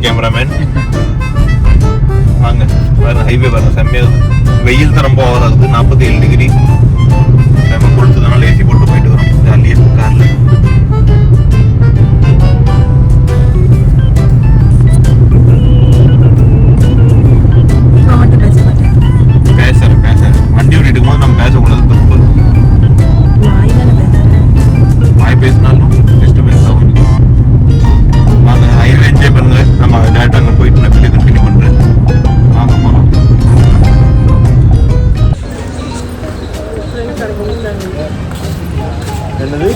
Cameraman. வாங்க பாருங்க, highway பாருங்க, செம்மையா வெயில் தரம் போகிறது 47 டிகிரி. செம்ம கொடுத்ததுனால ஏசி போட்டு போயிட்டு வரோம் ஜாலியா கார்ல. பேசுறேன் வண்டி ஓட்டிட்டு போது நம்ம பேசக்கூடாது, தப்பு. வாய் பேசினாலும் டிஸ்டர்பன்ஸ் ஆகும். வாங்க ஹைவே என்ஜாய் பண்ணுங்க. நம்ம டேரக்டா அங்கே போயிட்டு நான் வீடியோ கண்டினியூ பண்றேன். வாங்க போறோம். என்னது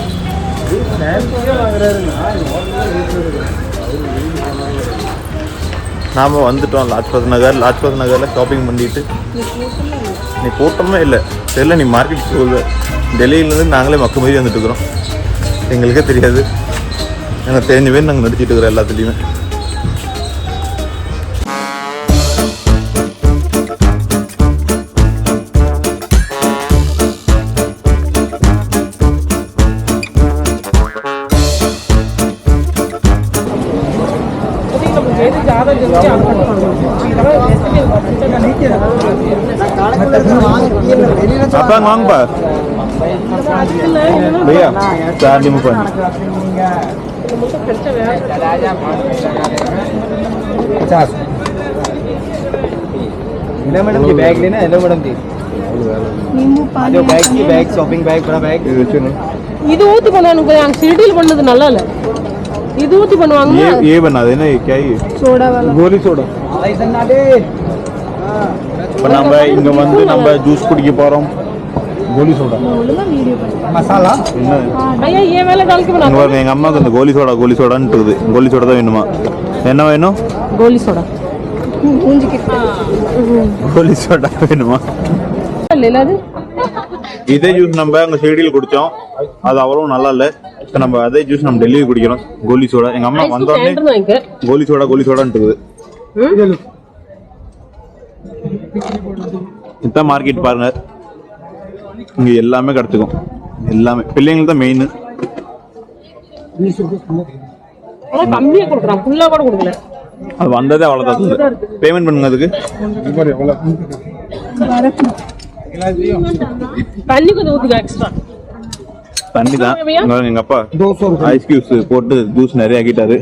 நாம வந்துட்டோம் லாஜ்பத் நகர். லாஜ்பத் நகர்ல ஷாப்பிங் பண்ணிட்டு நீ கூட்டமே இல்லை தெரியல. நீ மார்க்கெட் போகுது. டெல்லியிலேருந்து நாங்களே மக்க மாதிரி வந்துட்டு இருக்கிறோம். எங்களுக்கே தெரியாது. எனக்கு தெரிஞ்ச பேர் நாங்கள் நடிச்சிட்டு இருக்கிறோம் எல்லாத்துலேயுமே. apa ngomong pak? Iya, jangan dimukan. Hello madam, ये बैग लेना है. हेलो मैडम जी, जो बैग की बैग शॉपिंग बैग बड़ा बैग இது ஊத்தி பண்ணுவாங்க. அங்க சிடியில் பண்ணது நல்லா இல்ல. இது ஊத்தி பண்ணுவாங்க. ये बना देना. ये क्या है? सोडा वाला गोली सोडा. இப்போ நம்ம இங்க வந்து நம்ம ஜூஸ் குடிக்க போறோம். கோலி சோடா மசாலா என்ன ஐயா ये वाला डाल के बनाओ. எங்க அம்மாக்கு அந்த கோலி சோடான்னு இருக்குது. கோலி சோடா தான் வேணுமா? என்ன வேணும்? கோலி சோடா. மூஞ்சி கிட்ட கோலி சோடா வேணுமா? இல்லது இதே ஜூஸ் நம்ம அங்க ஷெடியில் குடிச்சோம். அது அவ்வளவு நல்லா இல்ல. இப்போ நம்ம அதே ஜூஸ் நம்ம டெல்லியில் குடிக்கிறோம். கோலி சோடா. எங்க அம்மா வந்தோடனே கோலி சோடான்ட்டு இருக்குது. இதான் மார்க்கெட் பாருங்க. இங்க எல்லாமே கிடைச்சிக்கும். எல்லாமே பிள்ளைங்களுக்கு தான் மெயின். கம்மியா கொடுக்குறான், ஃபுல்லா கூட கொடுக்கல. அது வந்ததே அவ்வளவுதான். பேமெண்ட் பண்ணுங்க. அதுக்கு தண்ணி கொஞ்சம் ஊத்துங்க எக்ஸ்ட்ரா. தண்ணி தான். எங்க அப்பா ஐஸ் கியூப்ஸ் போட்டு ஜூஸ் நிறைய ஆக்கிட்டாரு.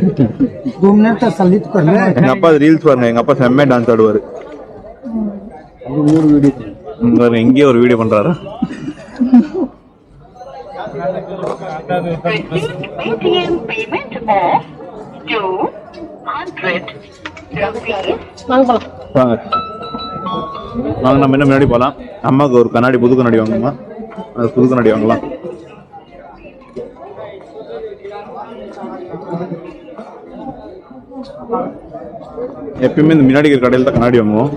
எங்க அப்பா ரீல்ஸ் பாருங்க. எங்க அப்பா செம்மையா டான்ஸ் ஆடுவாரு. எங்கேயோ ஒரு வீடியோ பண்றாரு. வாங்க நம்ம என்ன முன்னாடி போலாம். அம்மாவுக்கு ஒரு கண்ணாடி, புது கண்ணாடி வாங்கணுமா? அது புது கண்ணாடி வாங்கலாம். எப்பயுமே இந்த முன்னாடி இருக்கிற கடையில் தான் கண்ணாடி வாங்குவோம்.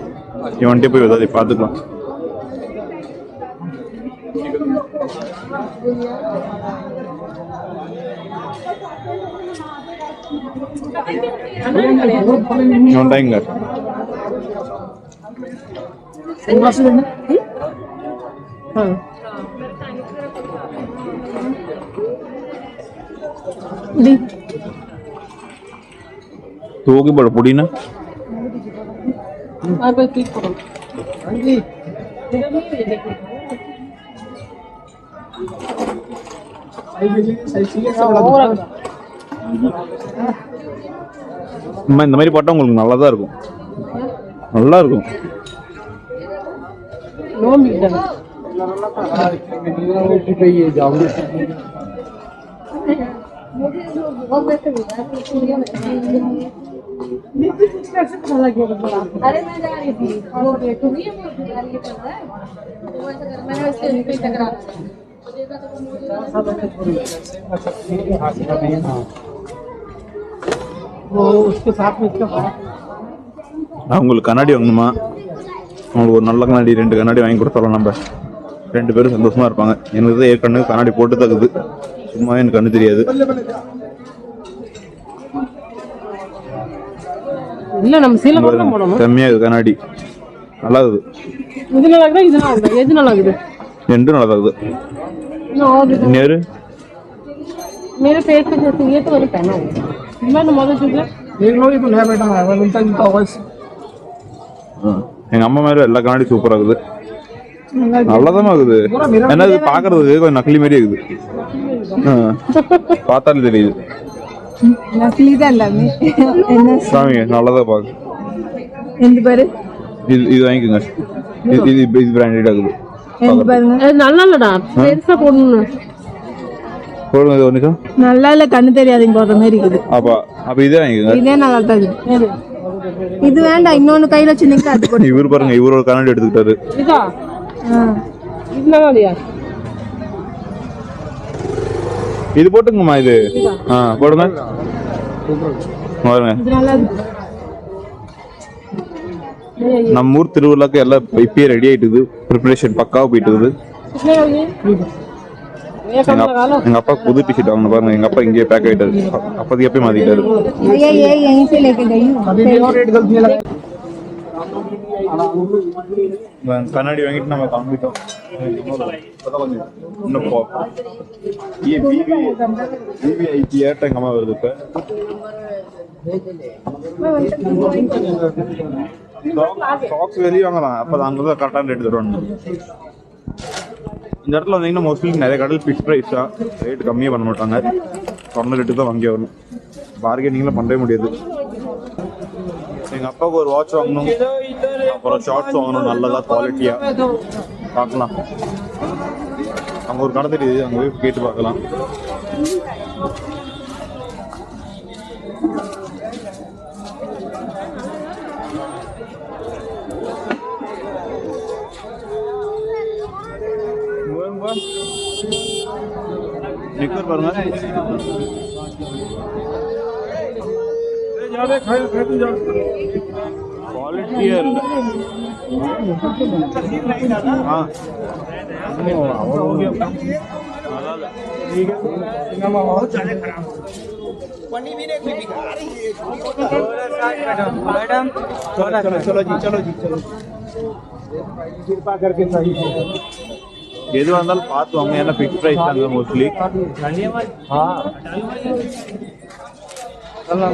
இவன்ட்டே போய் ஏதாவது பார்த்துக்கலாம். இவன்டாங்க தூக்கி போட புடினா இந்த மாதிரி போட்டா உங்களுக்கு நல்லா தான் இருக்கும். நல்லா இருக்கும். अरे मैं जा रही थी और तुम्हें ये पता है वो ऐसा कर मैंने वैसे पे टकरा वो उसके साथ में इसका உங்களுக்கு கண்ணாடி வாங்கணுமா? உங்களுக்கு ஒரு நல்ல கண்ணாடி 2 கண்ணாடி வாங்கி கொடுத்தாலும் நம்ம 2 பேரும் சந்தோஷமா இருப்பாங்க. எனக்கு தான் ஏற்கனவே கண்ணாடி போட்டு தகுது. சும்மா எனக்கு கண்ணு தெரியாது. இல்ல நம்ம சீல போட போறோம். செம்மையா இருக்கு கண்ணாடி. நல்லா இருக்குது. இது நல்லா இருக்குதா? இது நல்லா இருக்குதா? எது நல்லா இருக்குது? ரெண்டும் நல்லா இருக்குது. मेरे पेट पे जैसे ये तो मैंने पहना हुआ है। मैं तो मॉडल चुका देख लो ये तो नया पैटर्न आया हुआ है, मिलता जुलता होगा इससे। எங்க அம்மா மாதிரி எல்லா கண்ணாடி சூப்பரா இருக்குது, நல்லதான் இருக்குது. என்ன இது பாக்குறதுக்கு கொஞ்சம் நக்கலி மாதிரி இருக்குது, பார்த்தாலே தெரியுது. நக்கலி தான் எல்லாமே. என்ன சாமி நல்லதா பாக்கு. எந்த பாரு இது வாங்கிக்கோங்க, இது பிராண்டட் ஆகுது. எந்த பாருங்க. அது நல்லா இல்லடா, பெருசா போடணும். போடுங்க இது ஒரு நிமிஷம். நல்லா இல்ல, கண்ணு தெரியாதுங்க போடுற மாதிரி இருக்குது. அப்ப இதே வாங்கிக்கோங்க. இதே நல்லா தான் இருக்குது. இது வேண்டாம், இன்னொன்னு கையில வச்சிருந்தீங்க அது போடு. இவர் பாருங்க, இவர் ஒரு கண்ணாடி எடுத்துக்கிட்டாரு. இதா இது நல்லா இல்லையா? இது போட்டுங்கம்மா, இது போடுங்க பாருங்க. இது நல்லா இருக்கு. நம்ம ஊர் திருவிழாக்கு எல்லாம் இப்பயே ரெடி ஆயிட்டுது, ப்ரிப்பரேஷன் பக்காவா போயிட்டு இருக்குது. எங்க அப்பா புது டிஷர்ட் வாங்கணும் பாருங்க, எங்க அப்பா இங்கேயே பேக் ஆயிட்டாரு, அப்போதைக்கு எப்பயும் மாத்திட்டாரு. கண்ணாடி வாங்கிட்டு நம்ம கிளம்பிட்டோம். எங்க அம்மா வருது இப்ப வெளியே வாங்கலாம், அப்ப அங்க கரெக்டான ரேட் தருவாங்க. இந்த இடத்துல வந்தீங்கன்னா மோஸ்ட்லி நிறைய கடையில் ஃபிக்ஸ் ப்ரைஸ் தான், ரேட் கம்மியாக பண்ண மாட்டாங்க. சொன்ன ரேட்டு தான் வாங்கி வரணும், பார்கெனிங்லாம் பண்ணவே முடியாது. எங்கள் அப்பாவுக்கு ஒரு வாட்ச் வாங்கணும், அப்புறம் ஷார்ட்ஸ் வாங்கணும், நல்லதாக குவாலிட்டியாக பார்க்கலாம். அங்கே ஒரு கடை தெரியுது, அங்கே போய் கேட்டு பார்க்கலாம். निकर பாருங்க, குவாலிட்டியா இல்ல. எது வந்தாலும் பார்த்து வாங்க, ஏன்னா ஃபிக்ஸ் பிரைஸ் தாங்க மோஸ்ட்லி.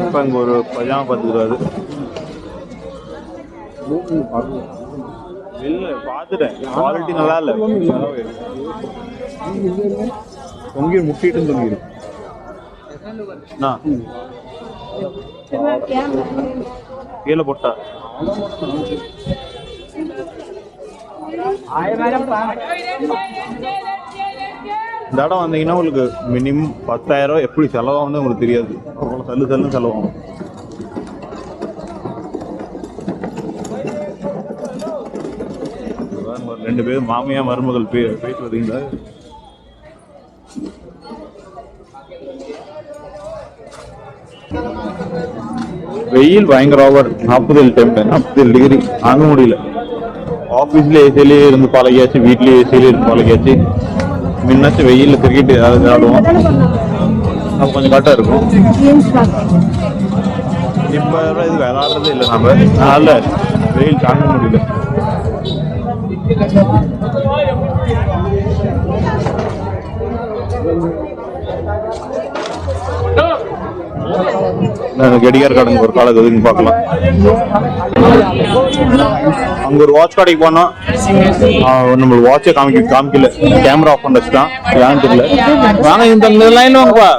இப்போ இங்கே ஒரு பஜாமா பார்த்துக்கிறாரு, இல்லை பார்த்துட்டேன், குவாலிட்டி நல்லா இல்லை. தொங்கி முட்டிட்டு தொங்கிடு. கீழே போட்டா இந்த இடம் வந்தீங்கன்னா உங்களுக்கு மினிமம் 10,000 எப்படி செலவாகும்னு உங்களுக்கு தெரியாது, அவ்வளோ சல்லுன்னு செலவாகும். ரெண்டு பேரும் மாமியா மருமகள் பேசுவதுங்களா? வெயில் பயங்கர ஓவர், 40 டிகிரி தாங்க முடியல. ஆஃபீஸ்ல ஏசிலே இருந்து பழகியாச்சு, வீட்லயே ஏசிலே இருந்து பழகியாச்சு. முன்னாச்சும் வெயிலில் கிரிக்கெட் ஏதாவது விளையாடுவோம், அது கொஞ்சம் கரெக்டாக இருக்கும். இப்போ இது விளையாடுறதே இல்லை நம்ம, அதனால வெயில் தாங்க முடியல. கடிகார கடைங்க ஒரு கால எதுன்னு பார்க்கலாம். அங்க ஒரு வாட்ச் கடைக்கு போனோம், நம்ம வாட்சே காமிக்கல, கேமரா ஆஃப் பண்ண வச்சுட்டான், ஏன்னு தெரியல. வாங்க இந்த லைன்ல வாங்கப்பா,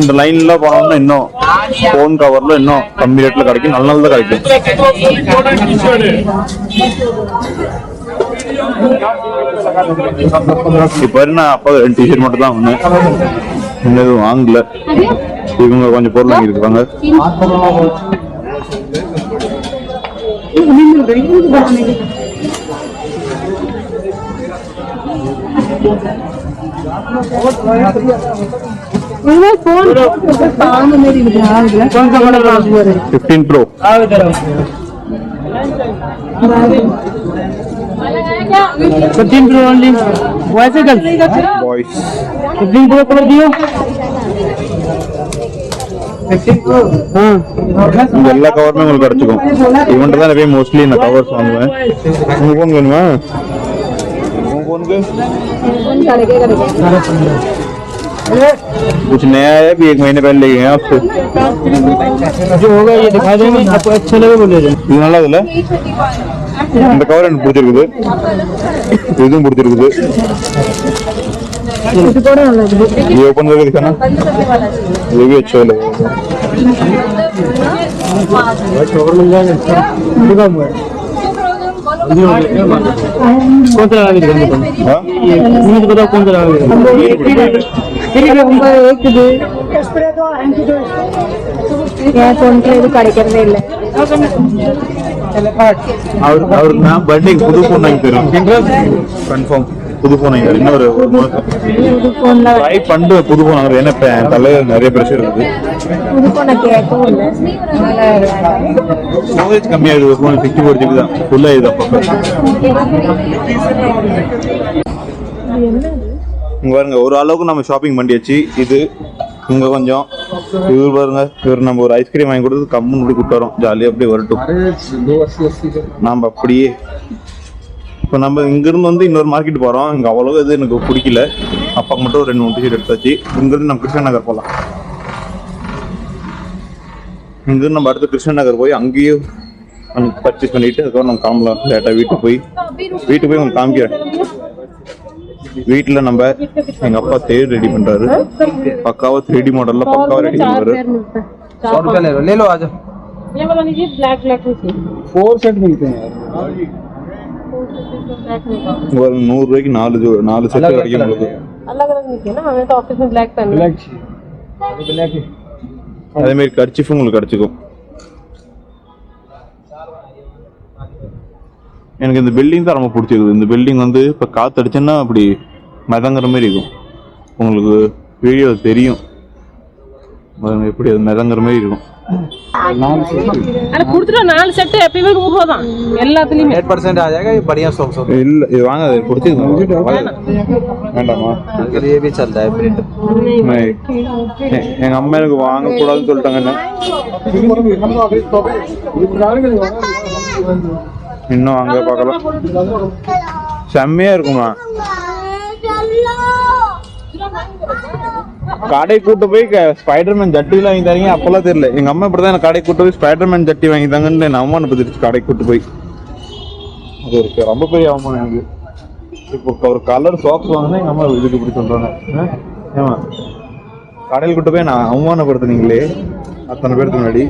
இந்த லைன்ல போனோம்னா இன்னும் போன் கவர்ல இன்னும் கம்மி ரேட்ல கிடைக்கும், நல்லதான் கிடைக்கும். இப்ப நான் அப்பா 2 டிஷர்ட் மட்டும் தான் ஒண்ணு, இன்னும் வாங்கல. இவங்க கொஞ்சம் பொருள் வாங்கியிருக்காங்க. $15 Pro. only. Boys or girls? Boys. 15 Pro कर दियो. 15 Pro. இந்த எல்லா கவருமே உங்களுக்கு கிடைச்சிக்கும். இவன்ட்ட தான் நிறைய மோஸ்ட்லி நான் கவர்ஸ் வாங்குவேன். உங்க போன் வேணுமா? உங்க போனுக்கு कुछ नया है अभी 1 महीने पहले लेके गए आपसे जो होगा ये दिखा देंगे आपको अच्छा लगे बोले जाए இது நல்லா இருக்குல்ல இந்த கவர் எனக்கு பிடிச்சிருக்குது இதுவும் பிடிச்சிருக்குது ये ओपन करके दिखाना ये भी अच्छा लगेगा मिल जाएगा कौन सा लगा दिखाएंगे तुम हाँ मुझे तो बताओ कौन सा लगा அவருக்கு நான் பர்த்டேக்கு புது ஃபோன் வாங்கி தருவேன் கன்ஃபார்ம் புது ஃபோன் வாங்கி தரேன் இன்னொரு ட்ரை பண்ணிட்டு புது ஃபோன் வாங்குறேன் ஏன்னா இப்போ என் தலையில் நிறைய ப்ரெஷர் இருக்குது ஸ்டோரேஜ் கம்மியாக இருக்குது ஃபோன் 64 GB தான் ஃபுல்லாக இது அப்போ இங்கே பாருங்க ஒரு அளவுக்கு நம்ம ஷாப்பிங் பண்ணியாச்சு இது இங்கே கொஞ்சம் இவர் பாருங்க இவர் நம்ம ஒரு ஐஸ்கிரீம் வாங்கி கொடுத்து கம்முன்னு இப்படி கூப்பிட்டு வரோம் ஜாலியாக அப்படியே வரட்டும் நாம் அப்படியே இப்போ நம்ம இங்கேருந்து வந்து இன்னொரு மார்க்கெட் போகிறோம் இங்கே அவ்வளோ இது எனக்கு பிடிக்கல அப்பாவுக்கு மட்டும் ஒரு 2-3 டிஷர்ட் எடுத்தாச்சு இங்கேருந்து நம்ம கிருஷ்ண நகர் போகலாம் இங்கேருந்து நம்ம அடுத்து கிருஷ்ண நகர் போய் அங்கேயும் பர்ச்சேஸ் பண்ணிட்டு அதுக்கப்புறம் நம்ம கிளம்பலாம் லேட்டாக வீட்டுக்கு போய் உங்களுக்கு காமிக்கிறேன் வீட்டில் நம்ம எங்கள் அப்பா தேர் ரெடி பண்ணுறாரு பக்காவாக 3D மாடலில் பக்காவாக ரெடி பண்ணுறாரு 100 रुपया ले लो आज ये वाला लीजिए ब्लैक ब्लैक में 4 सेट मिलते हैं ஒரு 100 ரூபாய்க்கு 4 செட் கிடைக்கும் உங்களுக்கு अलग अलग नहीं ना हमें तो ऑफिस में ब्लैक पहनना ब्लैक ब्लैक அதே மாதிரி கர்ச்சீஃப் உங்களுக்கு கிடைச்சிக்கும் எனக்கு இந்த பில்டிங் தான் ரொம்ப பிடிச்சிருக்குது இந்த பில்டிங் வந்து இப்போ காற்று அடிச்சுன்னா அப்படி மிதங்குற மாதிரி இருக்கும் உங்களுக்கு வீடியோ தெரியும் எப்படி அது மிதங்குற மாதிரி இருக்கும் अरे கொடுத்துட்டா 4 செட் எப்பவே 100 ரூபாய் தான் எல்லாத்துலயும் 8% आ जाएगा ये बढ़िया सॉक्स होता இல்ல இது வாங்க அது பிடிச்சிருக்கு வேண்டாமா है ये भी चलता है प्रिंट எங்க அம்மா எனக்கு வாங்க கூடாதுன்னு சொல்லிட்டாங்க என்ன இன்னும் அங்க பார்க்கலாம் செம்மையா இருக்குமா கடை கூட்டு போய் ஸ்பைடர்மேன் ஜட்டிலாம் வாங்கி தரீங்க அப்பெல்லாம் தெரியல எங்க அம்மா இப்படிதான் எனக்கு கடை கூட்டு போய் ஸ்பைடர்மேன் ஜட்டி வாங்கி தாங்கன்னு என் அம்மா அனுப்பிச்சு கடை கூட்டு போய் அது ஒரு ரொம்ப பெரிய அவமானம் எனக்கு இப்போ ஒரு கலர் சாக்ஸ் வாங்கினா எங்க அம்மா இதுக்கு இப்படி சொல்றாங்க ஏமா கடையில் கூட்டு போய் நான் அவமானப்படுத்துனீங்களே அத்தனை பேருக்கு முன்னாடி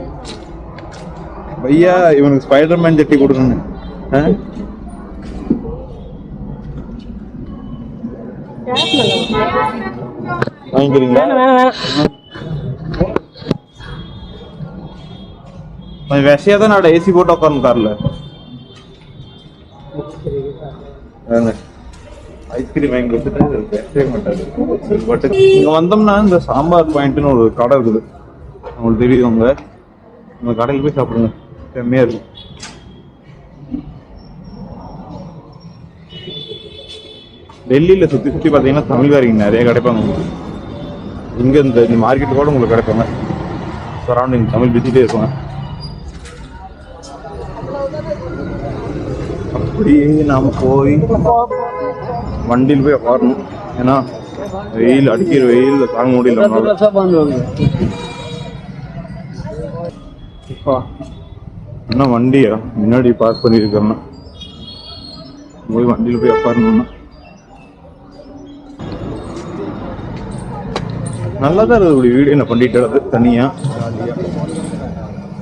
பையா இவனுக்கு ஸ்பைடர்மேன் ஜட்டி கொடுக்கணும் வாங்கிக்கிறீங்களா கொஞ்சம் விஷயா தான் நான் ஏசி போட்டு உட்காரணும் கார்ல ஐஸ்கிரீம் வாங்கி கொடுத்துட்டு பேசவே மாட்டாரு பட் இங்க வந்தோம்னா இந்த சாம்பார் பாயிண்ட்னு ஒரு கடை இருக்குது உங்களுக்கு தெரியுங்க உங்க கடையில் போய் சாப்பிடுங்க செம்மையா இருக்கும் டெல்லியில சுத்தி சுத்தி பாத்தீங்கன்னா தமிழ்காரங்க நிறைய கிடைப்பாங்க உங்களுக்கு இங்க இந்த மார்க்கெட் கூட உங்களுக்கு கிடைப்பாங்க சரௌண்டிங் தமிழ் பேசிட்டே இருப்பாங்க அப்படியே நாம போய் வண்டியில் போய் உட்காரணும் ஏன்னா வெயில் அடிக்கிற வெயில் தாங்க முடியல என்ன வண்டியா முன்னாடி பார்க் பண்ணிருக்கேன்னா போய் வண்டியில் போய் உட்காரணும்னா நல்லா தான் இருக்குது இப்படி வீடியோ நான் பண்ணிட்டு தனியா ஜாலியா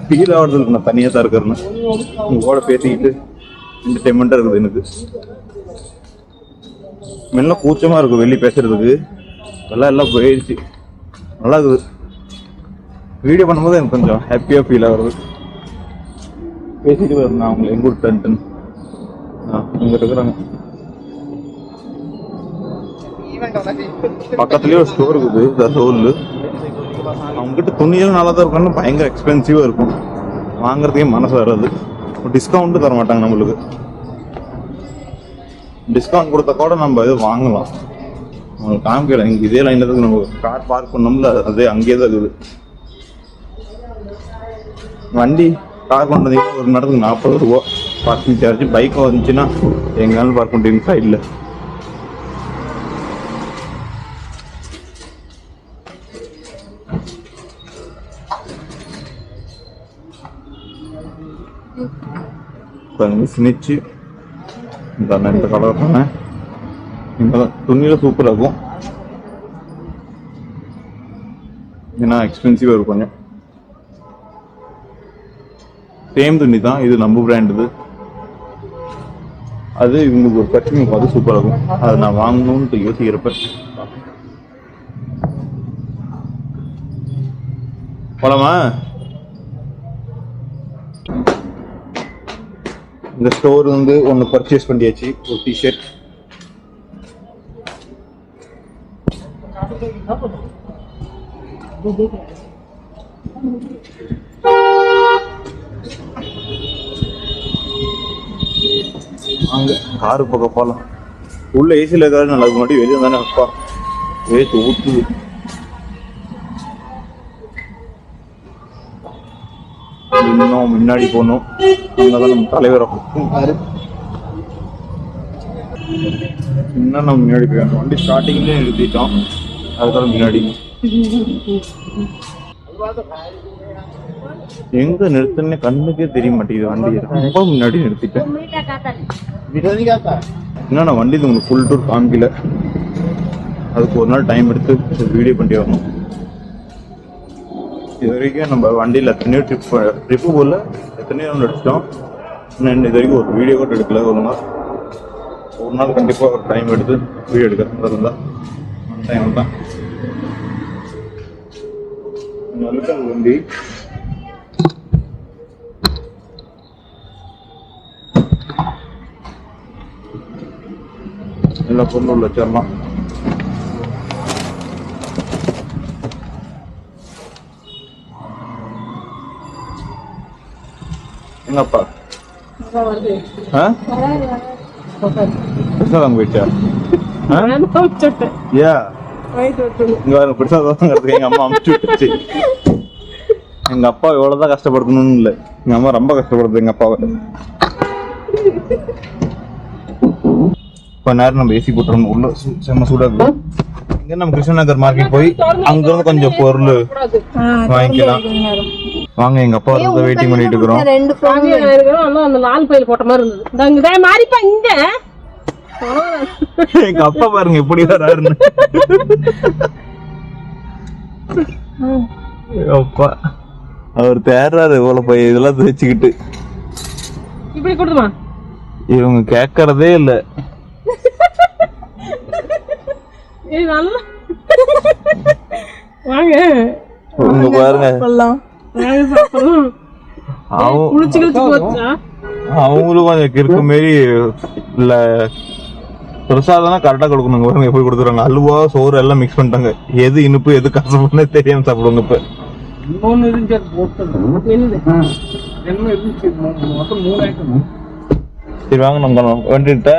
ஃபீல் ஆகிறதுக்கு நான் தனியாக தான் இருக்கிறேன்னு உங்களோட பேசிக்கிட்டு என்டர்டைன்மெண்ட்டாக இருக்குது எனக்கு முன்ன கூச்சமாக இருக்கும் வெளியே பேசுறதுக்கு எல்லாம் போயிடுச்சு நல்லா இருக்குது வீடியோ பண்ணும்போது எனக்கு கொஞ்சம் ஹாப்பியாக ஃபீல் ஆகுறது பேசிட்டு வரேன் நான் அவங்களை எங்க விட்டேன்ட்டு இங்கே இருக்கிறாங்க பக்கத்துலயே ஒரு ஸ்டோர் இருக்குது தசோல் அவங்ககிட்ட துணியெல்லாம் நல்லா தான் இருக்கும் பயங்கர எக்ஸ்பென்சிவாக இருக்கும் வாங்குறதுக்கே மனசு வராது டிஸ்கவுண்ட்டு தர மாட்டாங்க நம்மளுக்கு டிஸ்கவுண்ட் கொடுத்தா கூட நம்ம இது வாங்கலாம் அவங்களுக்கு காமிக்கல இங்கே இதே லைனில் தான் நம்ம கார் பார்க் பண்ணோம்ல அதே அங்கேயே தான் இருக்குது வண்டி கார் பண்ணுறதுக்கு ஒரு நேரத்துக்கு 40 ரூபா பார்க்கிங் சார்ஜ் பைக் வந்துச்சுன்னா எங்கேனாலும் பார்க் பண்ணுறீங்க சைடில் ஸ்னிச்சு இந்த கலர் தானே இந்த துணியில் சூப்பராக இருக்கும். ஏன்னா எக்ஸ்பென்சிவாக இருக்கும் கொஞ்சம். சேம் துணி தான், இது நம்ம பிராண்டுது. அது இவங்களுக்கு ஒரு கட்டிங் பார்த்து சூப்பராக இருக்கும். அதை நான் வாங்கணும்னு யோசிக்கிறப்ப போலாமா? இந்த ஸ்டோர் வந்து ஒன்று பர்ச்சேஸ் பண்ணியாச்சு, ஒரு டிஷர்ட். அங்க காரு பக்கம் போகலாம். உள்ள ஏசியில் இருக்காது நல்லா முன்னாடி வெளியே தானே அப்பா வேத்து ஊற்றுது. இன்னும் முன்னாடி போகணும். அங்கதான் நம்ம தலைவரை இன்னும் நம்ம முன்னாடி போயிடணும். வண்டி ஸ்டார்டிங்லேயே நிறுத்திட்டோம், அதுக்காக முன்னாடி எங்க நிறுத்துன்னு கண்ணுக்கே தெரிய மாட்டேங்குது. வண்டி ரொம்ப முன்னாடி நிறுத்திட்டேன். என்னன்னா வண்டி உங்களுக்கு ஃபுல் டூர் காமிக்கல. அதுக்கு ஒரு நாள் டைம் எடுத்து வீடியோ பண்ணி வரணும். இது வரைக்கும் நம்ம வண்டியில் எத்தனையோ ட்ரிப்பு போல எத்தனையோ எடுத்துட்டோம். இன்னும் இது வரைக்கும் ஒரு வீடியோ கூட எடுக்கல. ஒரு நாள் கண்டிப்பாக ஒரு டைம் எடுத்து வீடியோ எடுக்கிறது இருந்தால் டைம் தான். வண்டி எல்லா பொருளும் உள்ள வச்சிடலாம். எங்கப்பா பிரசாதம் போயிட்டா? பிரசாதம் எங்க அம்மா அமுச்சு விட்டுச்சு. எங்க அப்பா எவ்வளவுதான் கஷ்டப்படுத்தணும்னு இல்லை, எங்க அம்மா ரொம்ப கஷ்டப்படுது எங்க அப்பாவை. கொஞ்ச நேரம் நம்ம ஏசி போட்டுருந்தோம். உள்ள செம்ம சூடா இருக்கு. இங்க நம்ம கிருஷ்ணநகர் மார்க்கெட் போய் அங்க இருந்து கொஞ்சம் பொருள் வாங்கிக்கலாம். வாங்க, எங்க அப்பா வந்து வெயிட்டிங் பண்ணிட்டு இருக்கிறோம். அந்த லால் பையில போட்ட மாதிரி இருந்தது. மாறிப்பா இங்க எங்க அப்பா பாருங்க எப்படி வராருன்னு. அப்பா அவர் தேர்றாரு இவ்வளவு போய் இதெல்லாம் வச்சுக்கிட்டு. இப்படி கொடுத்துமா இவங்க கேட்கறதே இல்ல. வாங்க உங்க பாருங்க, அவங்களும் கொஞ்சம் கிறுக்கு மாரி இல்ல. பிரசாதம்னா கரெக்டா கொடுக்கணுங்க. பாருங்க எப்படி கொடுத்துறாங்க. அல்வா சோறு எல்லாம் மிக்ஸ் பண்ணிட்டாங்க. எது இனிப்பு எது கசப்புன்னு தெரியாம சாப்பிடுவாங்க. இப்ப சரி வாங்க, நம்ம வந்துட்ட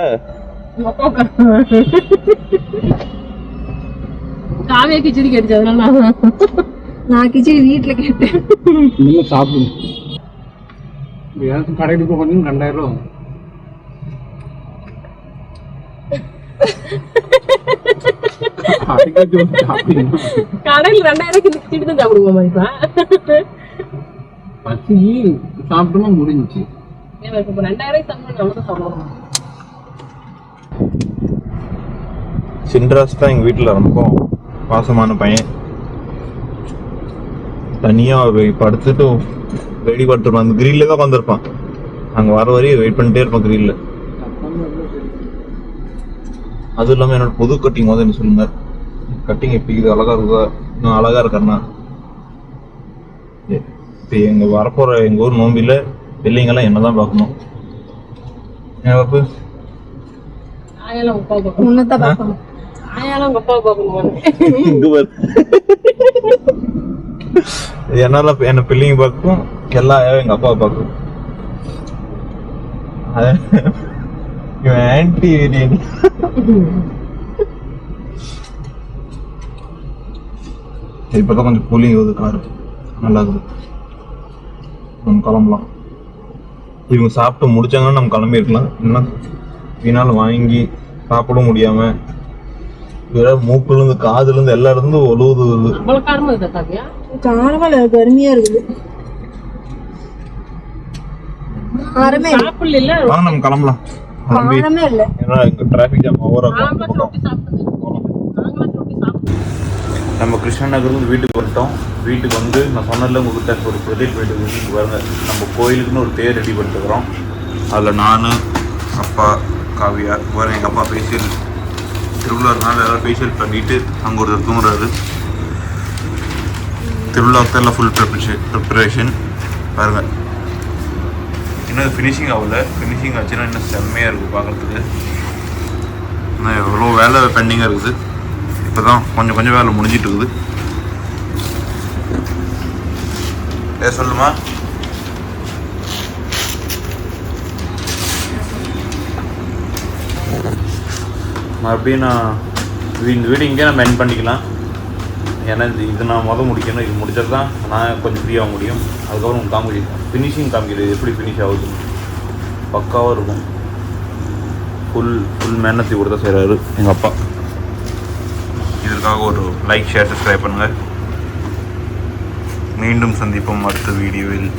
காவியா கிச்சடி கேட்டுச்சு. அதனால நான் கிச்சடி வீட்டுல கேட்டேன். நீங்க சாப்பிடுங்க. கடைக்கு போக 2000 ரூபா. கடையில் 2000 கிச்சடி தான் சாப்பிடுவோமா? இப்ப பசி சாப்பிட்டோமா முடிஞ்சிச்சு. 2000 சாப்பிடணும். சின்ராஸ் தான் எங்க வீட்டுல ரொம்ப பாசமான பையன். தனியா படுத்துட்டு ரெடி படுத்துருப்பான். அந்த கிரில்ல தான் உட்காந்துருப்பான். அங்க வர வரையும் வெயிட் பண்ணிட்டே இருப்பான் கிரில்ல. அதுவும் இல்லாம என்னோட புது கட்டிங் வந்து என்ன சொல்லுங்க, கட்டிங் எப்படி இது அழகா இருக்கா? இன்னும் அழகா இருக்கா? இப்ப எங்க வரப்போற எங்க ஊர் நோம்பில பிள்ளைங்கெல்லாம் என்னதான் பார்க்கணும். ஏன் பாப்பு உன்னதான் பார்க்கணும். என்னால என்ன பிள்ளைங்க பார்க்கும், எல்லா எங்க அப்பாவை பார்க்கும். ஆன்டி இப்பதான் கொஞ்சம் கூலிங் வருது. காரு நல்லா இருக்குது. நம்ம கிளம்பலாம். இவங்க சாப்பிட்டு முடிச்சாங்கன்னா நம்ம கிளம்பி இருக்கலாம். இன்னும் வீணாலும் வாங்கி சாப்பிட முடியாம மூக்குல இருந்து காதுல இருந்து எல்லா இருந்து ஒழுகுது. காரமா கருமையா இருக்குது. ஆரமே சாப்பிடல வாங்க நம்ம கிளம்பலாம். கிளம்பி ஆரமே இல்ல. ஏன்னா இங்கே டிராஃபிக் ஜாம் ஓவராக ரொட்டி சாப்பிடுது. நாங்களும் ரொட்டி சாப்பிடுவோம். நம்ம கிருஷ்ணநகர்லேருந்து வீட்டுக்கு வந்துட்டோம். வீட்டுக்கு வந்து நான் சொன்னதில்ல உங்கள்கிட்ட ஒரு ப்ரொஜெக்ட் வீட்டுக்கு பாருங்க. நம்ம கோயிலுக்குன்னு ஒரு தேர் ரெடி பண்ணிட்டுக்கிறோம். அதில் நான், அப்பா, காவியா பாருங்க. எங்கள் அப்பா ஃபேஷியல் திருவிழானால எல்லாம் ஃபேஷியல் பண்ணிவிட்டு அங்கே ஒருத்தர் தூங்குறாரு. திருவிழாவுக்கு எல்லாம் ஃபுல் ப்ரிப்பரேஷன் பாருங்கள். இன்னும் ஃபினிஷிங் ஆகல. ஃபினிஷிங் ஆச்சுன்னா இன்னும் செம்மையாக இருக்குது பார்க்குறதுக்கு. இன்னும் எவ்வளோ வேலை பெண்டிங்காக இருக்குது. இப்போ தான் கொஞ்சம் கொஞ்சம் வேலை முடிஞ்சிட்டு இருக்குது. சொல்லுமா. மறுபடியும் நான் இந்த வீடு இங்கே நம்ம எண்ட் பண்ணிக்கலாம். ஏன்னா இது நான் முடிக்கணும். இது முடிச்சது தான் நான் கொஞ்சம் ஃப்ரீயாக முடியும். அதுக்கப்புறம் காமிக்கிறேன், ஃபினிஷிங் காமிக்கிறது எப்படி ஃபினிஷ் ஆகுது. பக்காவாக இருக்கும். ஃபுல் மேனத்தி கூட தான் செய்கிறாரு எங்கள் அப்பா. இதற்காக ஒரு லைக், ஷேர், சப்ஸ்கிரைப் பண்ணுங்கள். மீண்டும் சந்திப்போம் அடுத்த வீடியோவில்.